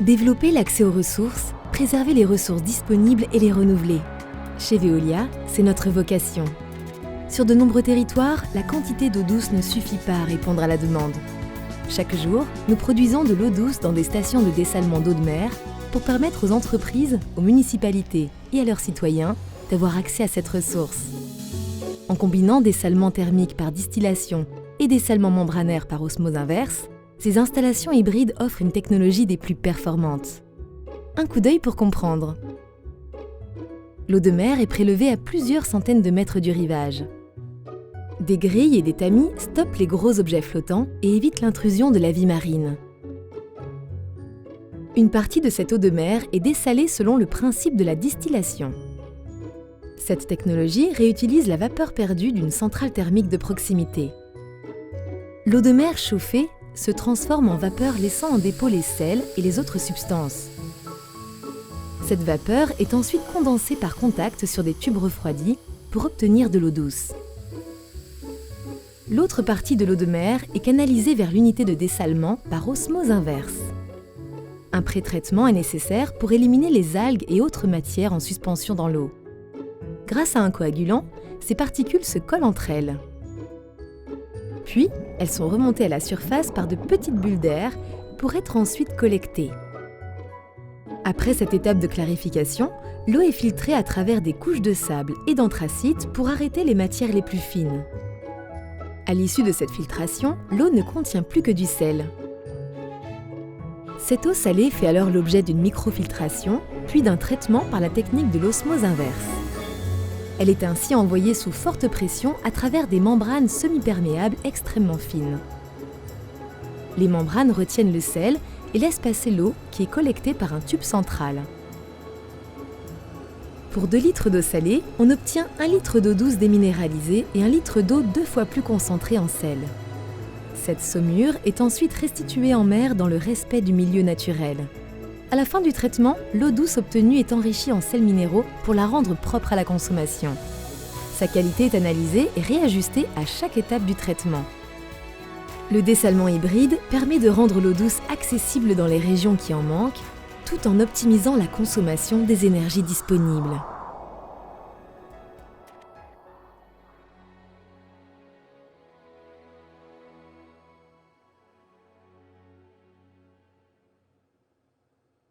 Développer l'accès aux ressources, préserver les ressources disponibles et les renouveler. Chez Veolia, c'est notre vocation. Sur de nombreux territoires, la quantité d'eau douce ne suffit pas à répondre à la demande. Chaque jour, nous produisons de l'eau douce dans des stations de dessalement d'eau de mer pour permettre aux entreprises, aux municipalités et à leurs citoyens d'avoir accès à cette ressource. En combinant dessalement thermique par distillation et dessalement membranaire par osmose inverse, ces installations hybrides offrent une technologie des plus performantes. Un coup d'œil pour comprendre. L'eau de mer est prélevée à plusieurs centaines de mètres du rivage. Des grilles et des tamis stoppent les gros objets flottants et évitent l'intrusion de la vie marine. Une partie de cette eau de mer est dessalée selon le principe de la distillation. Cette technologie réutilise la vapeur perdue d'une centrale thermique de proximité. L'eau de mer chauffée se transforme en vapeur laissant en dépôt les sels et les autres substances. Cette vapeur est ensuite condensée par contact sur des tubes refroidis pour obtenir de l'eau douce. L'autre partie de l'eau de mer est canalisée vers l'unité de dessalement par osmose inverse. Un pré-traitement est nécessaire pour éliminer les algues et autres matières en suspension dans l'eau. Grâce à un coagulant, ces particules se collent entre elles. Puis, elles sont remontées à la surface par de petites bulles d'air pour être ensuite collectées. Après cette étape de clarification, l'eau est filtrée à travers des couches de sable et d'anthracite pour arrêter les matières les plus fines. À l'issue de cette filtration, l'eau ne contient plus que du sel. Cette eau salée fait alors l'objet d'une microfiltration, puis d'un traitement par la technique de l'osmose inverse. Elle est ainsi envoyée sous forte pression à travers des membranes semi-perméables extrêmement fines. Les membranes retiennent le sel et laissent passer l'eau qui est collectée par un tube central. Pour 2 litres d'eau salée, on obtient 1 litre d'eau douce déminéralisée et 1 litre d'eau 2 fois plus concentrée en sel. Cette saumure est ensuite restituée en mer dans le respect du milieu naturel. À la fin du traitement, l'eau douce obtenue est enrichie en sels minéraux pour la rendre propre à la consommation. Sa qualité est analysée et réajustée à chaque étape du traitement. Le dessalement hybride permet de rendre l'eau douce accessible dans les régions qui en manquent, tout en optimisant la consommation des énergies disponibles.